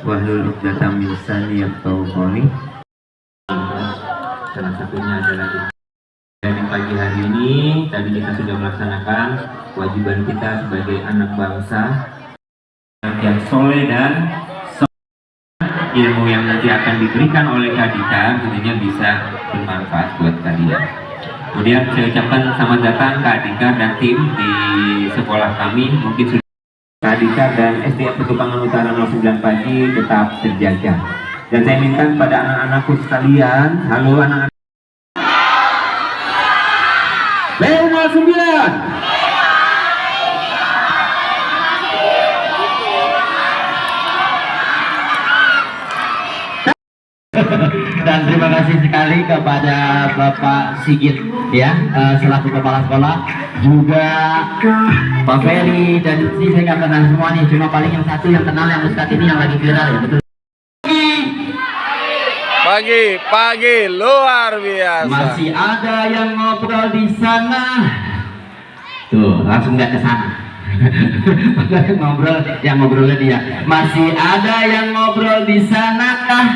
Wahlul 'uqdatam min lisani yafqahu qawli. Salah satunya adalah dan di pagi hari ini tadi kita sudah melaksanakan kewajiban kita sebagai anak bangsa yang soleh dan ilmu yang nanti akan diberikan oleh Kadika tentunya bisa bermanfaat buat kalian. Kemudian saya ucapkan selamat datang Kadika dan tim di sekolah kami. Mungkin sudah Kadika dan SDN Petukangan Utara 09 pagi tetap terjaga. Dan saya minta kepada anak-anakku sekalian, halo anak-anak. Leo 09. Dan terima kasih sekali kepada Bapak Sigit ya, selaku kepala sekolah, juga Pak Ferry, dan ini saya nggak kenal semua nih, cuma paling yang satu yang kenal yang Ustadz ini yang lagi viral ya, betul. Pagi luar biasa. Masih ada yang ngobrol di sana. Tuh, langsung nggak ke sana. ngobrolnya dia. Masih ada yang ngobrol di sana kah?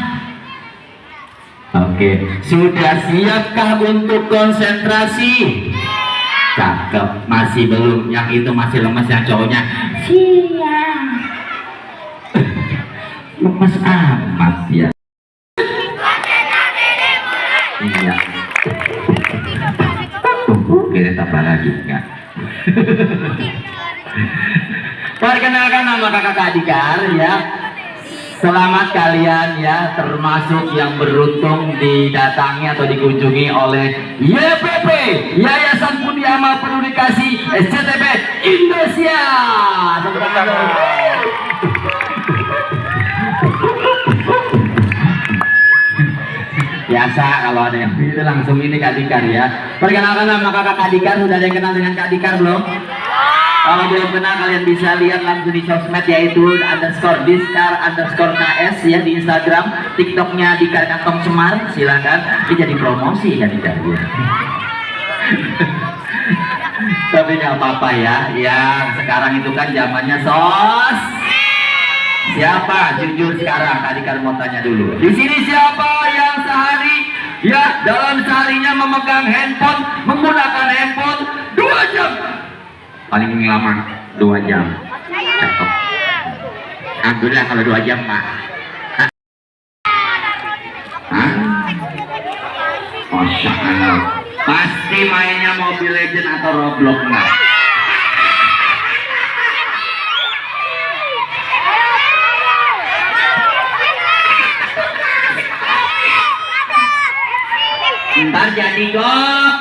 Oke, sudah siapkah untuk konsentrasi? Cakep, masih belum. Yang itu masih lemes, yang cowoknya siap. Lemes amat ya. Iya. Kita tambah lagi enggak? Perkenalkan, nama kakak Adikar ya. Selamat kalian ya, termasuk yang beruntung didatangi atau dikunjungi oleh YPP, Yayasan Budi Amal Peduli Kasih SCTP Indonesia. Biasa kalau ada yang itu langsung ini Kak Dikar ya. Perkenalkan, nama kakak Kak Dikar. Sudah ada yang kenal dengan Kak Dikar belum? Kalau belum kenal, kalian bisa lihat langsung di sosmed, yaitu _diskar_ks ya di Instagram, TikToknya Dikar Kantong Semar. Silakan, ini jadi promosi kan Dikar ya. Tapi nggak apa-apa ya, sekarang itu kan zamannya sos. Siapa jujur sekarang? Kak Dikar mau tanya dulu. Di sini siapa yang dalam seharinya memegang handphone, menggunakan handphone 2 jam? Paling lama 2 jam. Cakep. Alhamdulillah kalau 2 jam Pak. Masya Allah. Pasti mainnya Mobile Legends atau Roblox nggak? Ntar jadi kok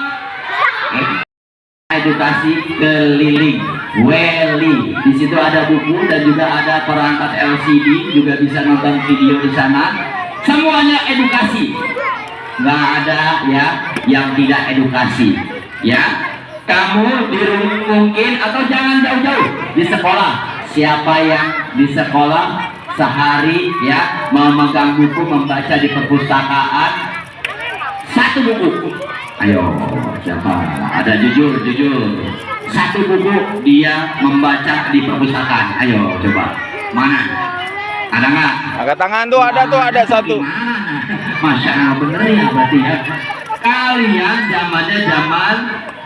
edukasi keliling Weli. Di situ ada buku dan juga ada perangkat LCD, juga bisa nonton video di sana. Semuanya edukasi, nggak ada ya yang tidak edukasi ya. Kamu di rumah mungkin, atau jangan jauh-jauh di sekolah. Siapa yang di sekolah sehari ya memegang buku, membaca di perpustakaan 1 buku? Ayo, siapa? Ada jujur. 1 buku dia membaca di perpustakaan. Ayo, coba. Mana? Ada nggak? Angkat tangan tuh, ada 1. Masya Allah, bener ya berarti ya. Kalian zamannya zaman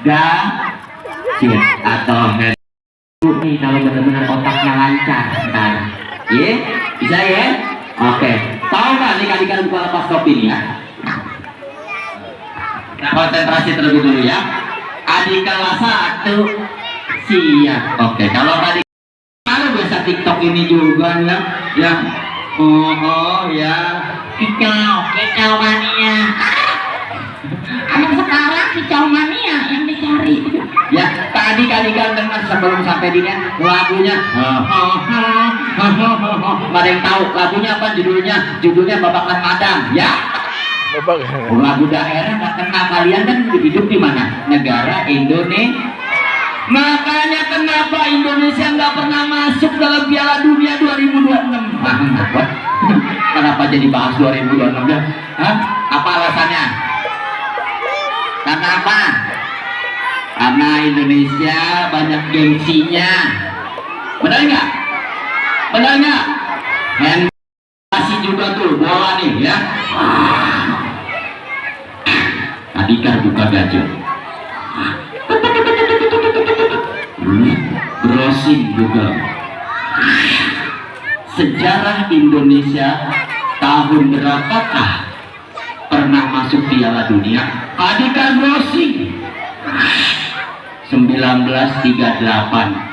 gadget atau handphone nih, kalau benar-benar otaknya lancar. Ntar, bisa ya? Oke. Tahu nggak nih Kak Dikar buka lapas kopi nih ya? Nah, konsentrasi terlebih dulu ya. Adik kelas 1 siap. Oke, kalau tadi kalau biasa TikTok ini juga ya. Ya. Kicau mania. Anak sekarang kicau mania yang dicari. Ya, tadi Kak dengar sebelum sampai di lagunya. Nggak ada yang tahu lagunya apa judulnya? Judulnya Babak Ramadan. Ya. Lagu daerah nggak kenal, kalian kan hidup di mana? Negara Indonesia. Makanya kenapa Indonesia nggak pernah masuk dalam Piala Dunia 2026? Kenapa jadi bahas 2026 ya? Apa alasannya? Karena apa? Karena Indonesia banyak gengsinya. Benar nggak? hand kasih juga tuh bola nih ya. Adikar buka gajah. Browsing juga. Sejarah Indonesia tahun berapakah pernah masuk Piala Dunia? Adikar browsing 1938.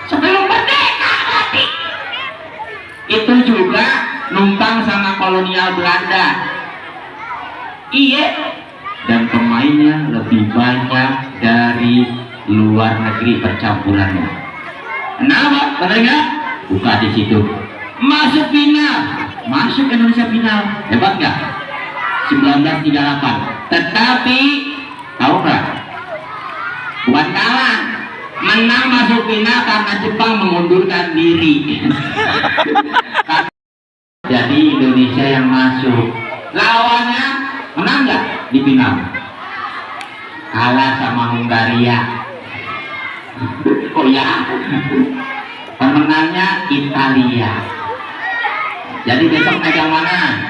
Sebelum merdeka berarti. Itu juga numpang sama kolonial Belanda. Iya. Dan pemainnya lebih banyak dari luar negeri percampurannya. Kenapa? Benar nggak? Buka di situ. Masuk final. Masuk Indonesia final. Hebat nggak? 1938. Tetapi tahu nggak? Bukan kalah, menang masuk final karena Jepang mengundurkan diri. Jadi Indonesia yang masuk. Lawannya menang nggak di final? Kalah sama Hungaria. Oh ya, pemenangnya Italia. Jadi besok pegang mana?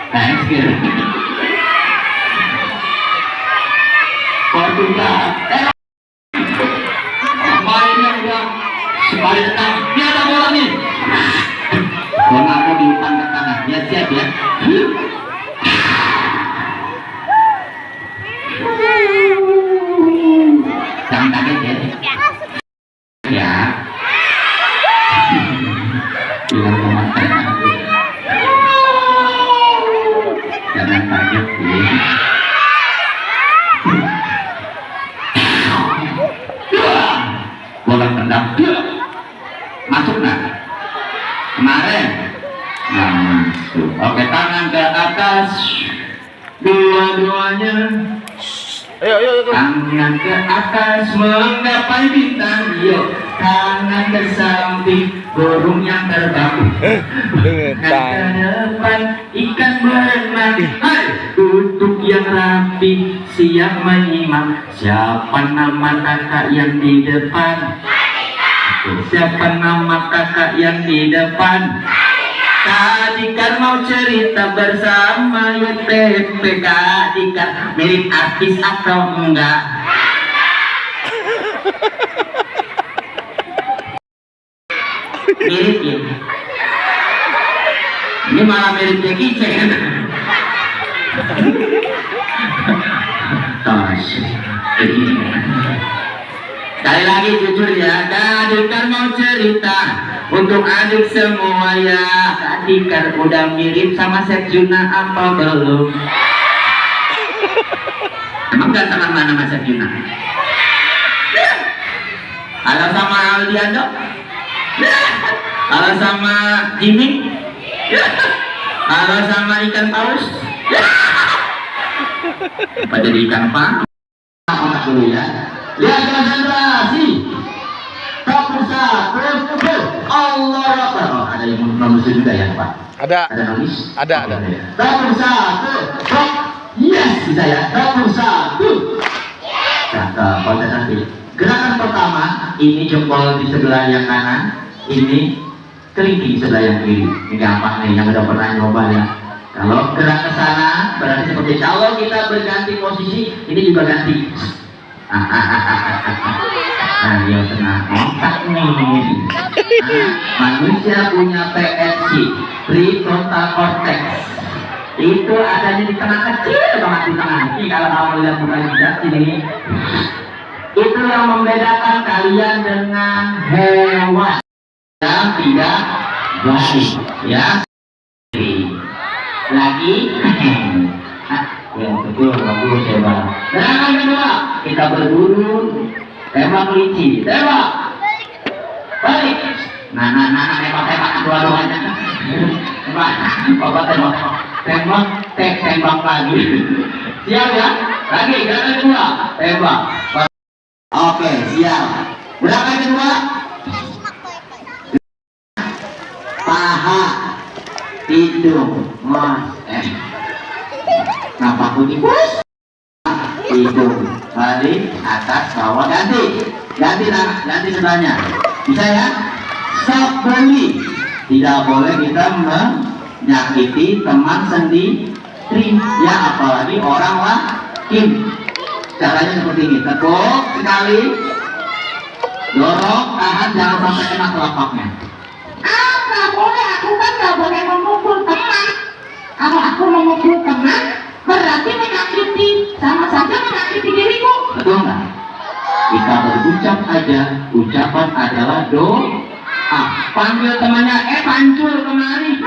PSG. Portugal. Mainnya udah sekali tang. Ini ada bola nih. Bola aku diumpan ke tangan. Ya siap ya. Jangan kaget ya. Ya. Bilang komentar. Jangan kaget ya. Bola tendang masuk nggak kemarin? Nggak masuk. Oke, tangan ke atas dua-duanya. Ayo. Tangan ke atas menggapai bintang. Yuk, tangan ke samping burung yang terbang. Tangan ke depan ikan berenang. Hai, duduk yang rapi, siap menyimak. Siapa nama kakak yang di depan? Siapa nama kakak yang di depan? Kak Dikar mau cerita bersama YTP. Kak Dikar mirip artis atau enggak? Mirip ya. Ini malah mirip Jackie Chan. Tos. Sekali lagi jujur ya, Kak Dikar mau cerita untuk adik semua ya. Kak Dikar udah mirip sama Sekjuna apa belum? Emang gantengan mana Mas Sekjuna? Halo sama Aldiando? Halo sama Jimmy? Halo sama ikan paus? Apa jadi ikan apa? Otak dulu ya. Lihat konsentrasi. Satu satu. Allah Akbar. Oh, ada yang nulis juga ya Pak? Ada. Ada nulis? Ada. Satu satu. Yes, bisa ya. Satu satu. Cakep, konsentrasi. Gerakan pertama, ini jempol di sebelah yang kanan, ini kelingking sebelah yang kiri. Ini gampang nih, yang udah pernah nyoba ya. Kalau gerak ke sana, berarti seperti kalau kita berganti posisi, ini juga ganti. Ayo tenang, otak nih. Manusia punya PFC, prefrontal cortex. Itu adanya di tengah kecil banget di tengah. Ini kalau kamu lihat bukan juga sini. Itu yang membedakan kalian dengan hewan yang tidak baik, ya. Lagi, yang betul bagus hebat. Gerakan kedua, kita berburu, tembak kelinci, tembak, balik. Nah, tembak dua-duanya. Tembak lagi. Siap ya? Lagi gerakan kedua, tembak. Oke, siap. Gerakan kedua, paha, hidung, nampak bunyi bus, hidung, balik, atas, bawah, ganti sebelahnya. Bisa ya? Stop bully. Tidak boleh kita menyakiti teman sendiri, ya apalagi orang lain. Caranya seperti ini, tekuk sekali, dorong, tahan, jangan sampai kena telapaknya. Nggak boleh, aku kan nggak boleh memukul teman. Kalau aku memukul teman, berarti menyakiti, sama saja menyakiti diriku. Betul nggak? Kita berucap aja, ucapan adalah doa. Panggil temannya, Panjul kemari.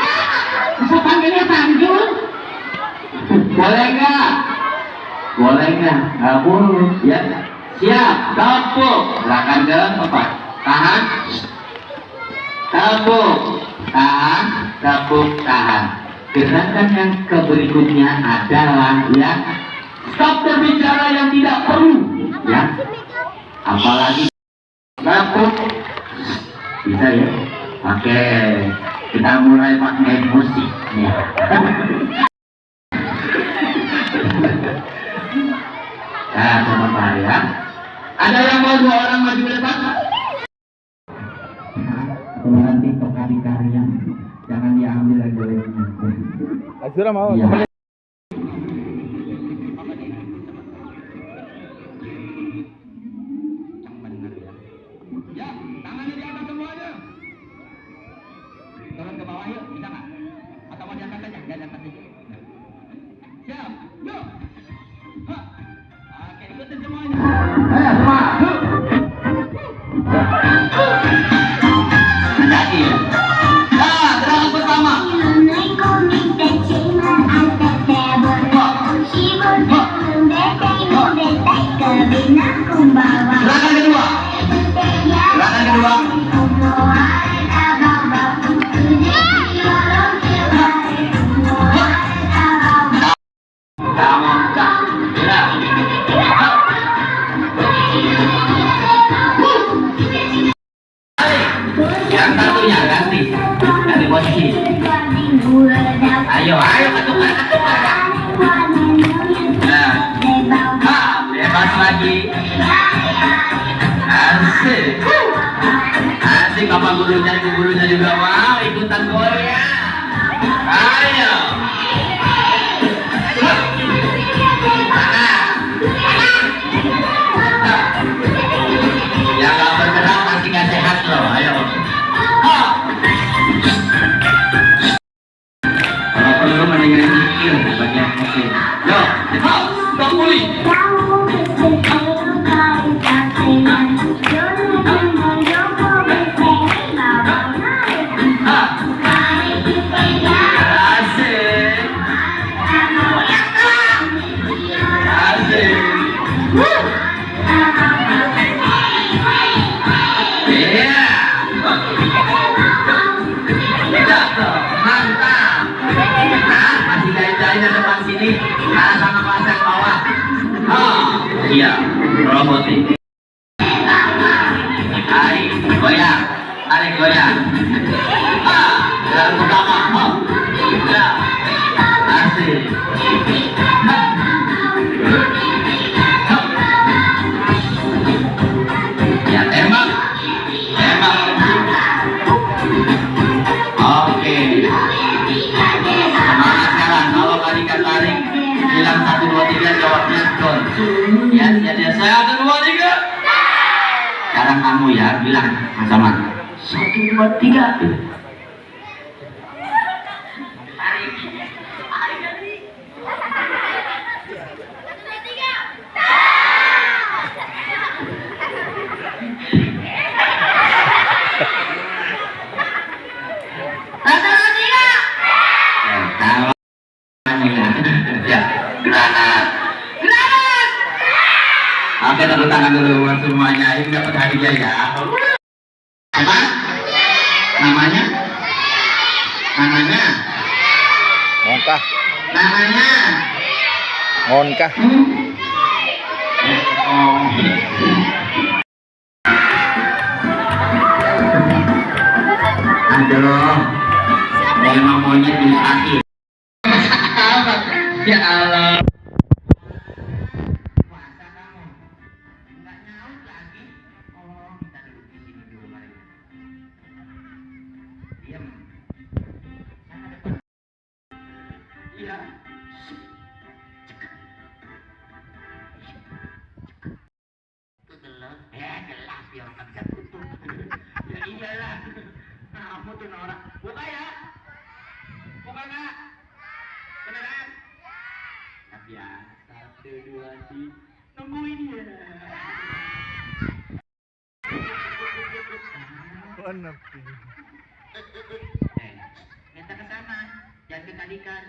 Masa panggilnya Panjul? Boleh nggak? Boleh nggak? Nggak boleh. Ya, siap. Tepuk. Silakan ke tempat. Tahan. Tepuk. Tahan. Tepuk. Tahan. Gerakan yang berikutnya adalah ya, stop berbicara yang tidak perlu. Ya. Apalagi tepuk. Bisa ya? Oke. Kita mulai pakai musik. Ya. Nah, sebentar ya. Ada yang mau 2 orang maju ke depan? Nanti tokari karya, jangan diambil lagi olehnya. Azura mau. Ya. Ya, tangannya di atas semuanya. Turun ke bawah yuk, bisa nggak? Atau mau di atas saja? Di atas saja. Siap, yuk. Hah. Oke, ikutin semuanya. Ayo semua, yuk. Jadi, nah, gerakan pertama. Gerakan kedua. Gerakan kedua. Yang satunya ganti posisi. Ayo ketukar. Nah, bebas lagi. Asik. Asik, bapak gurunya, ibu gurunya juga mau ikutan goyang. Ayo. Yang gak bergerak pasti gak sehat loh. Ayo. Kalau perlu mendingan zikir bagian musik. Yo, stop pulih. Iya, robotik. Goyang, tarik goyang. Jalan pertama. Ya, asik. Ya, tembak. Oke. Semangat sekarang. Kalau balikan tarik, bilang 1, 2, 3, jawabnya gol. Ya, 1, 2, 3. Sekarang kamu ya bilang sama 1, 2, 3. Oke, tepuk tangan dulu buat semuanya. Ini dapat hadiah ya. Apa? Namanya? Monka. Namanya? Monka. Oh. Aduh, memang monyet di sakit. Ya Allah. Puasa kamu. Nggak nyaut lagi. Oh, kita duduk di sini dulu, mari. Diam. tuh Nora. Buka ya. Buka nggak? Beneran? Nah, biasa. 1, 2, 3. Nungguin ya. Mana Minta ke sana. Jangan kekalikan.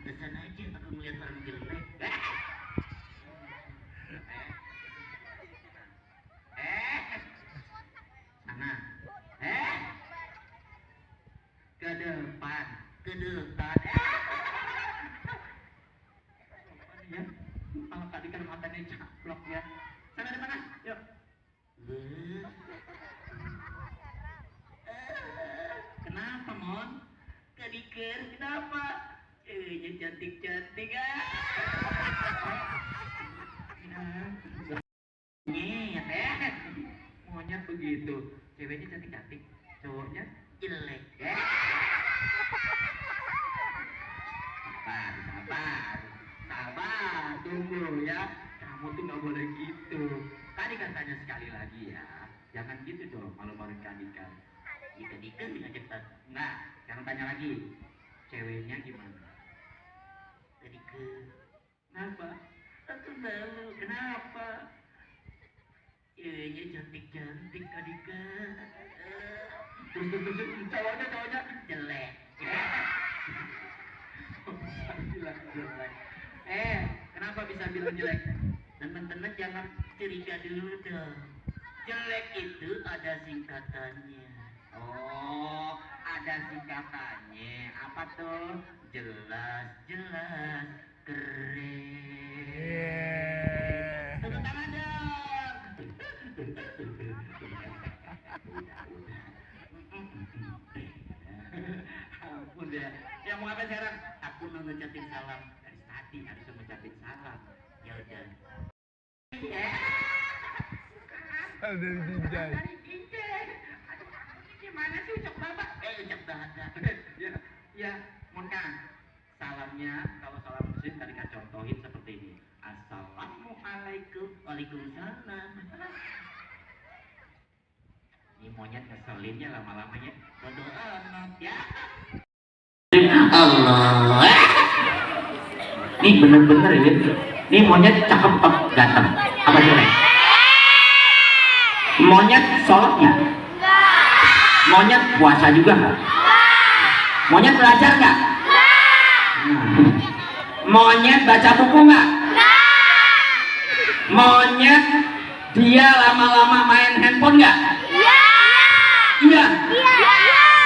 Ke sana aja. Aku melihat orang jelek. Sana. Ke depan. Ke depan. Ya. Kalau tadi kan matanya caplok ya. Sana depan ah. Yuk. Kenapa Mon? Kadiker, kenapa? Cantik-cantik Nyet monyet begitu. Ceweknya cantik-cantik, cowoknya jelek sabar, tunggu ya. Kamu tuh nggak boleh gitu. Tadi kan tanya sekali lagi ya, jangan gitu dong malu-maluin Kadika. Kita diken dengan cepat. Enggak, sekarang tanya lagi. Ceweknya gimana? Kadika. Kenapa? Aku malu. Kenapa? Ceweknya cantik-cantik Kadika. Terus cowoknya jelek. Bilang jelek. Kenapa bisa bilang jelek? Teman-teman jangan curiga dulu dong. Jelek itu ada singkatannya. Oh, ada singkatannya. Apa tuh? Jelas, keren. Tepuk tangan dong. Ampun deh. Yang mau apa sekarang? Aku mau ngucapin salam. Dari tadi harus ngucapin salam. Ya udah. ada dijai. Gimana sih ucap bapak? Ucap bapak. Ya, Monka. Salamnya kalau salam muslim tadi kan contohin seperti ini. Assalamualaikum. Waalaikumsalam. Ini monyet ngeselinnya lama-lamanya. Bodoh amat ya. Allah. Ini bener-bener ya. Ini monyet cakep apa ganteng? Apa jelek? Monyet sholat nggak? Monyet puasa juga nggak? Monyet belajar nggak? Monyet baca buku nggak? Monyet dia lama-lama main handphone nggak? Iya.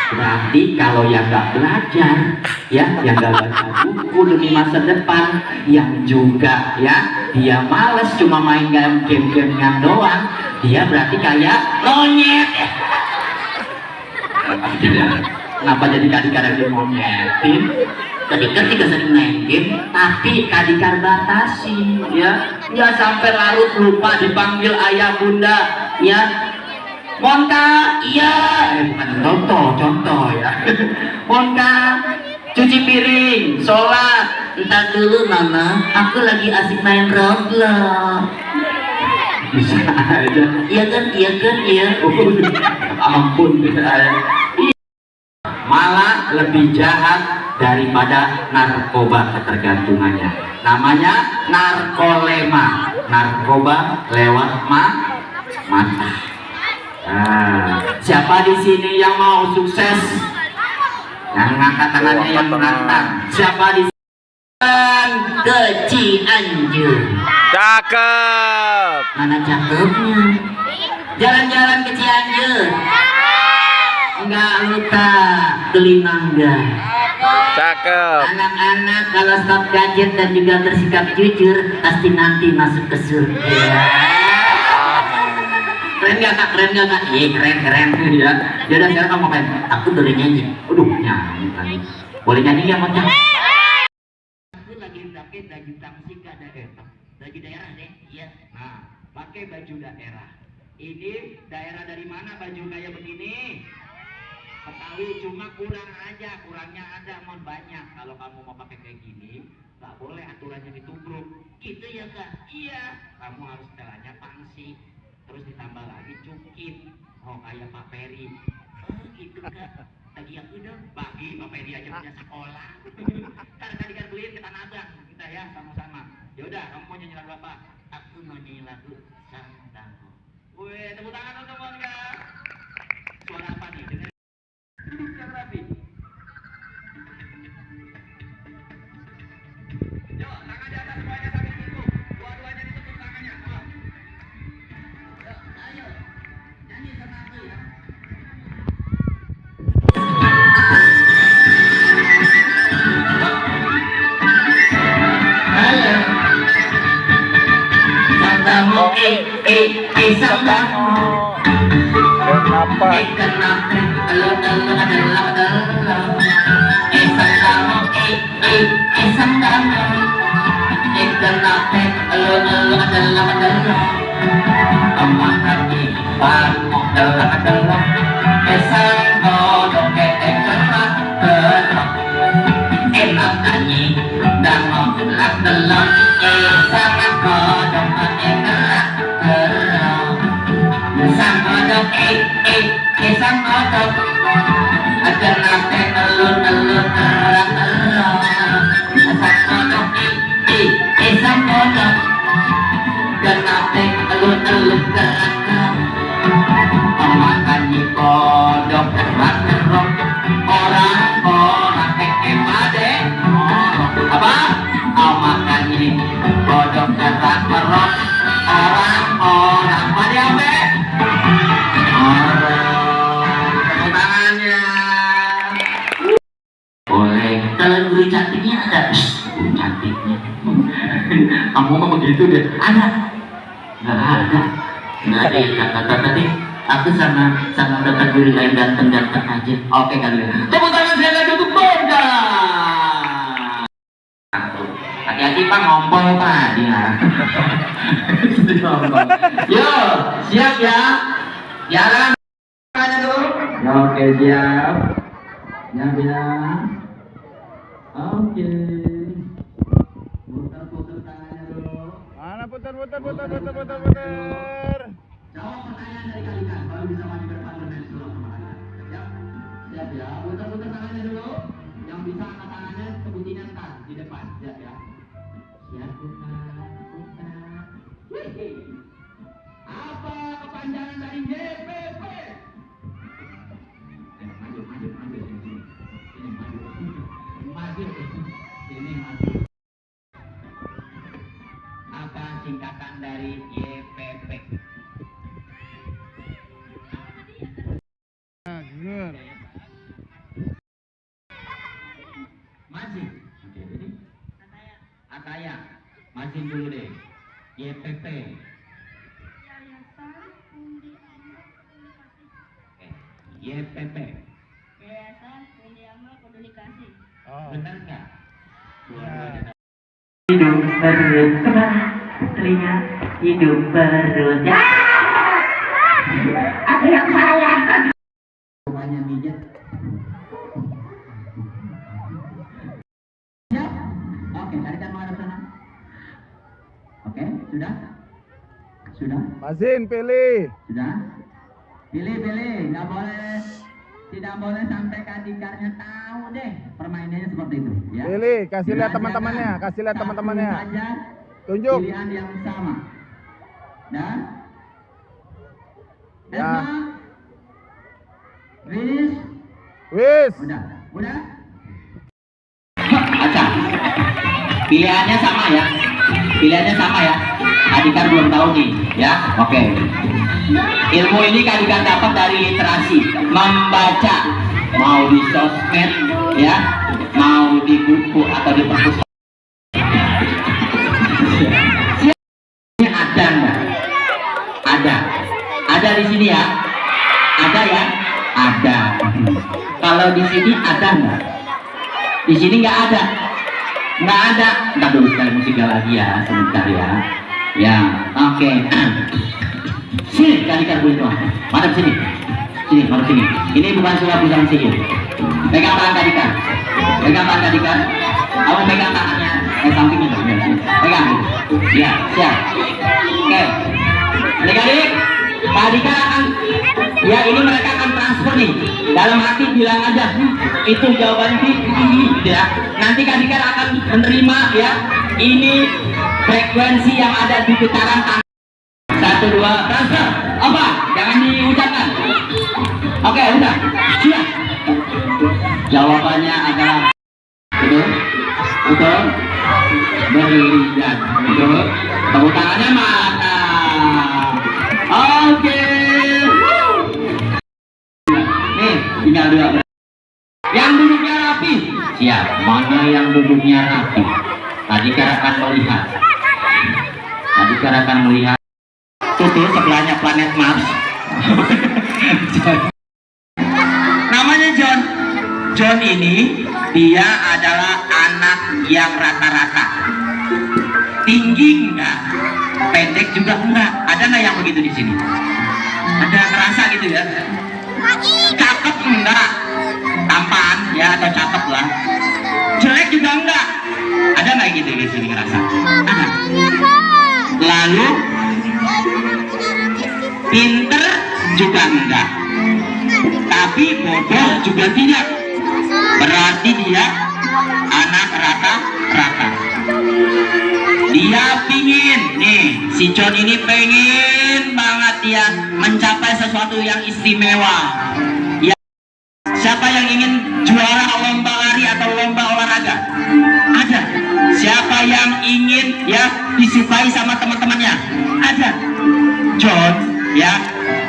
Berarti kalau yang nggak belajar, ya, yang nggak baca buku demi masa depan, yang juga ya dia males cuma main game-gamean doang, dia berarti kayak monyet. Kenapa jadi kadikar yang dimonyetin? Kadikar tidak sering main game, tapi kadikar batasi, ya, nggak sampai larut lupa dipanggil ayah bunda, ya. Monka, iya, bukan contoh ya. Monka, cuci piring, sholat. Entar dulu mama, aku lagi asik main Roblox. Bisa aja. Iya kan, iya. Ampun, malah lebih jahat daripada narkoba ketergantungannya. Namanya narkolema, narkoba lewat mata. Siapa di sini yang mau sukses? Yang ngangkat tangannya yang menantang. Siapa di sini ke Cianjur? Cakep. Mana cakepnya? Jalan-jalan ke Cianjur. Enggak lupa Telimangga. Cakep. Anak-anak kalau stop gadget dan juga bersikap jujur pasti nanti masuk ke surga. Keren gak kak? Iya keren ya. Yaudah sekarang kamu main. Aku boleh nyanyi. Aduh nyanyi lagi. Boleh nyanyi ya Monca? Aku lagi pakai baju tangsika daerah. Baju daerah deh. Iya. Nah, pakai baju daerah. Ini daerah dari mana baju kayak begini? Betawi, cuma kurangnya ada mon banyak. Kalau kamu mau pakai kayak gini, nggak boleh aturannya ditubruk. Gitu ya kak? Iya. Kamu harus setelahnya pangsi. Terus ditambah lagi cukit, kayak Pak Peri. Tadi yang udah bagi Bapak Edi aja punya sekolah. Ntar tadi kan beliin ke Tanah Abang kita ya sama-sama. Ya udah, kamu mau nyanyi lagu apa? Aku mau nyanyi lagu Santamu. Wih, tepuk tangan dong semuanya. Suara apa nih? Dengar. Duduk yang rapi. Yuk, tangan di atas semuanya sambil itu. Dua-duanya ditepuk tangannya. Oh. Yuk, ayo. Nyanyi sama aku ya. Halo. Santamu, Santamu. Kenapa? Kenapa? Santamu, Santamu. Kenapa? Amahani, pamuk dalam. Esang godong ketek kerak kerak. Enak nyanyi, dangong lak-delok. Esang godong ketek kerak kerak. Sang godong sang godong. Kenapa elun-elun kerak kerak. Sang godong sang godong. Kenapa elun-elun kerak kerak. Makan di kodok kerak kerak. Orang-orang teke pade apa? Makan di kodok kerak kerak. Orang-orang pade apa? Tepuk tangannya. Boleh. Kalau guru cantiknya ada. Cantiknya. Kamu mah begitu deh. Ada? Nggak ada. Nggak ada yang kata tadi. Aku sama kakak guru lain datang aja. Oke kali. Tepuk tangan saya lagi untuk Bonda. Hati-hati Pak, ngompol Pak dia. Yo, siap ya? Jalan. Tangannya dulu. Oke, siap. Siap ya. Oke. Putar-putar tangannya dulu. Mana putar. Jawab pertanyaan dari kalian, baru bisa maju ke depan bermain sulap sama kalian. Siap? Siap ya. Putar-putar tangannya dulu. Yang bisa angkat tangannya sebutinnya ntar di depan. Siap ya? Siap, putar. Wih. Apa kepanjangan dari JPP? Maju. Ini maju. Ini maju. Apa singkatan dari YPP? Agar. Masih. Oke, ini Ataya. Masih dulu deh. YPP. YPP. Yayasan Pundi Amal Peduli Kasih. Oh. Benar nggak? Ya. Hidup perut putrinya hidup perut ya. Ada yang salah. Semuanya mijat. Siap? Oke, tarikan menghadap sana. Oke, sudah? Sudah? Masin pilih. Sudah? Pilih, nggak boleh, tidak boleh sampai kadikarnya tahu deh permainannya seperti itu. Ya. Pilih, kasih lihat Dirahasiakan. teman-temannya, kasih lihat Satu teman-temannya. saja Tunjuk. pilihan yang sama. Dan Ya. Esma, Rinis, Wis. udah. Acah. Pilihannya sama ya. Adikar belum tahu nih, ya. Oke. Ilmu ini Kadikar dapat dari literasi, membaca, mau di sosmed, ya, mau di buku atau di perpustakaan. Ini ada nggak? Ada di sini ya? Ada ya? Ada. Kalau di sini ada nggak? Di sini nggak ada. Ntar dulu sekali musikal lagi ya, sebentar ya. Ya, oke. Sini, Kadikar boleh tuh. Madep sini. Madep sini. Ini bukan surat tulisan sihir. Pegang tangan Kadikar. Kamu pegang tangannya, sampingnya dong. Ya, pegang. Ya, siap. Oke. Adik-adik, Kadikar akan, ya ini mereka akan transfer nih. dalam hati bilang aja, itu jawabannya gitu ya. Nanti Kadikar akan menerima ya, ini frekuensi yang ada di getaran tangan. 1, 2, transfer. Apa? Jangan diucapkan. Oke, udah. Siap. Jawabannya adalah betul, betul, berlian, betul. Tepuk tangannya mana? Oke. Nih, tinggal 2. Yang duduknya rapi. Siap. Mana yang duduknya rapi? Kadikar akan melihat. Kadikar akan melihat. Tuh sebelahnya planet Mars. Namanya John. John ini dia adalah anak yang rata-rata. Tinggi enggak, pendek juga enggak. Ada nggak yang begitu di sini? Ada ngerasa gitu ya? Cakep enggak? Tampan ya atau cakep lah. Jelek juga enggak. Ada nggak gitu di sini ngerasa? Ada. Lalu pinter juga enggak, tapi bodoh juga tidak. Berarti dia anak rata-rata. Dia pingin nih, si John ini pengen banget dia mencapai sesuatu yang istimewa ya. Siapa yang ingin juara lomba lari atau lomba olahraga? Ada. Siapa yang ingin ya disukai sama teman-temannya? Ada. John ya,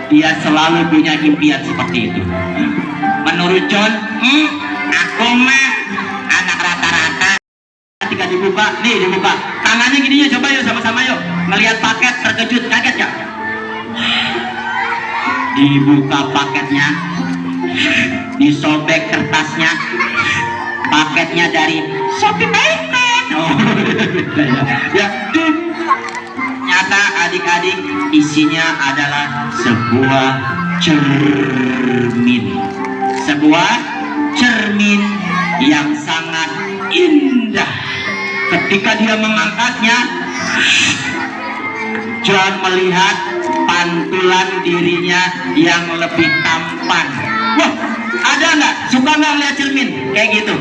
dia selalu punya impian seperti itu. Menurut John, aku mah anak rata-rata. Ketika dibuka, nih dibuka tangannya gininya, coba yuk sama-sama yuk ngelihat paket, terkejut, kaget gak? Dibuka paketnya, disobek kertasnya, paketnya dari Shopee Payment. Oh, ya, nyata adik-adik, isinya adalah sebuah cermin. Sebuah cermin yang sangat indah. Ketika dia mengangkatnya, John melihat pantulan dirinya yang lebih tampan. Wah, ada nggak? Suka nggak lihat cermin kayak gitu?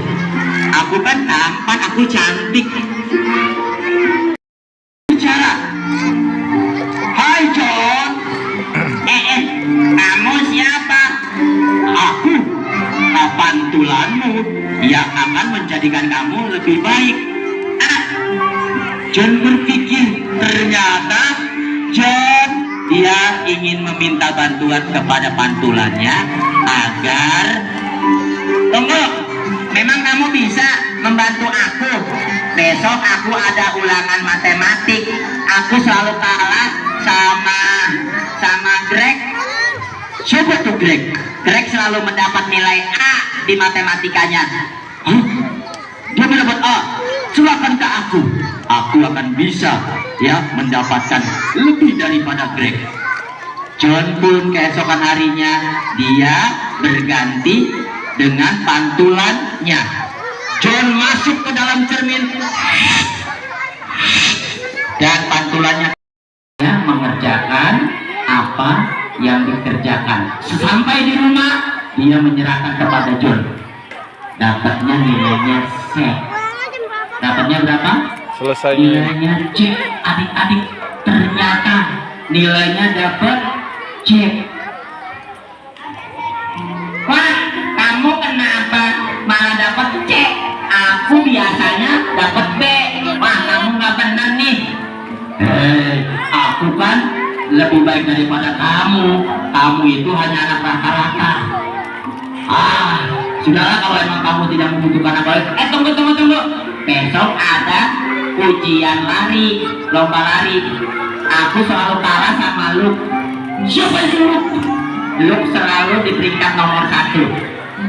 Aku kan tampan, aku cantik. Bicara, hai John. Kamu siapa? Aku, pantulanmu yang akan menjadikan kamu lebih baik. John berpikir, ternyata John dia ingin meminta bantuan kepada pantulannya agar, tunggu, memang kamu bisa membantu aku. Besok aku ada ulangan matematik. Aku selalu kalah sama Greg. Siapa tuh Greg? Greg selalu mendapat nilai A di matematikanya. Dia mendapat A. Silakan ke aku. Aku akan bisa ya mendapatkan lebih daripada Greg. John pun keesokan harinya dia berganti dengan pantulannya. John masuk ke dalam cermin dan pantulannya mengerjakan apa yang dikerjakan. Sampai di rumah dia menyerahkan kepada John. Dapatnya nilainya C. Dapatnya berapa? Selesai. Nilainya C. Adik-adik, ternyata nilainya dapat C. Wah, kamu kenapa malah dapat C? Aku biasanya dapat B. Wah, kamu nggak benar nih. Aku kan lebih baik daripada kamu. Kamu itu hanya anak rata-rata. Sudahlah, kalau emang kamu tidak membutuhkan apa. Tunggu. Besok ada ujian lari, lomba lari. Aku selalu kalah sama Luke. Siapa itu Luke? Luke selalu di peringkat nomor 1.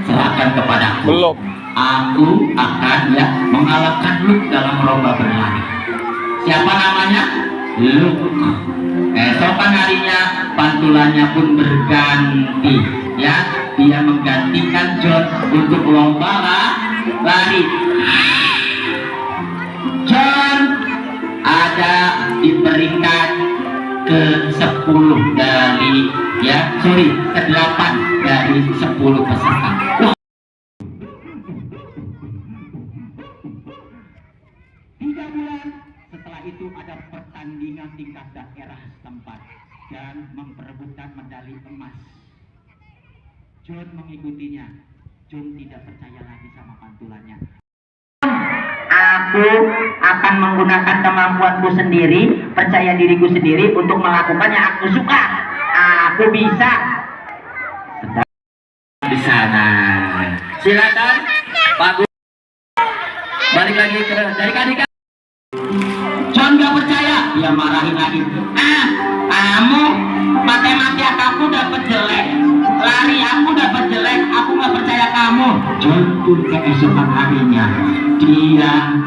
Serahkan kepadaku. Belum. Aku akan mengalahkan Luke dalam lomba berlari. Siapa namanya? Luke. Esokan harinya pantulannya pun berganti ya. Dia menggantikan John untuk lomba lari. John ada di peringkat ke-10 dari Ya, sorry, ke-8 dari 10 peserta. Wah. 3 bulan setelah itu ada pertandingan tingkat daerah setempat dan memperebutkan medali emas. John mengikutinya. John tidak percaya lagi sama pantulannya. Aku akan menggunakan kemampuanku sendiri, percaya diriku sendiri untuk melakukan yang aku suka. Aku bisa. Di sana. Silakan, Pak Guru. Balik lagi ke dari Kadika. John gak percaya, dia marahin lagi. Kamu matematika aku dapat jelek, lari aku dapat jelek, aku gak percaya kamu. John pun keesokan harinya dia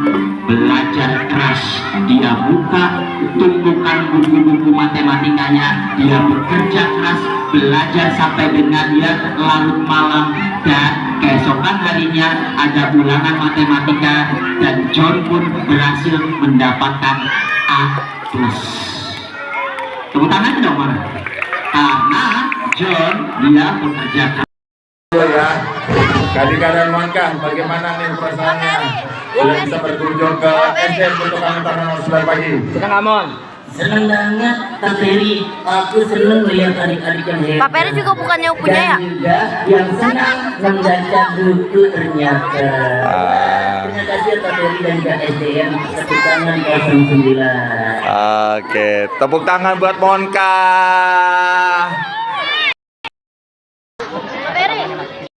belajar keras, dia buka tumpukan buku-buku matematikanya, dia bekerja keras, belajar sampai dengan dia larut malam, dan keesokan harinya ada ulangan matematika dan John pun berhasil mendapatkan A+. Tepuk tangan dong, mana? Karena John dia bekerja keras. Ya, Kadika dan Monka, bagaimana nih perasaannya? Sudah bisa berkunjung ke SD untuk antar nomor 9 pagi. Senang Amon. Senang banget Pak Peri, aku senang melihat adik-adik yang hebat. Pak Peri juga bukannya punya ya? Dan juga yang senang membaca buku ternyata. Terima kasih Pak Peri dan juga SDM. Tepuk tangan 09. Oke, tepuk tangan buat Monka.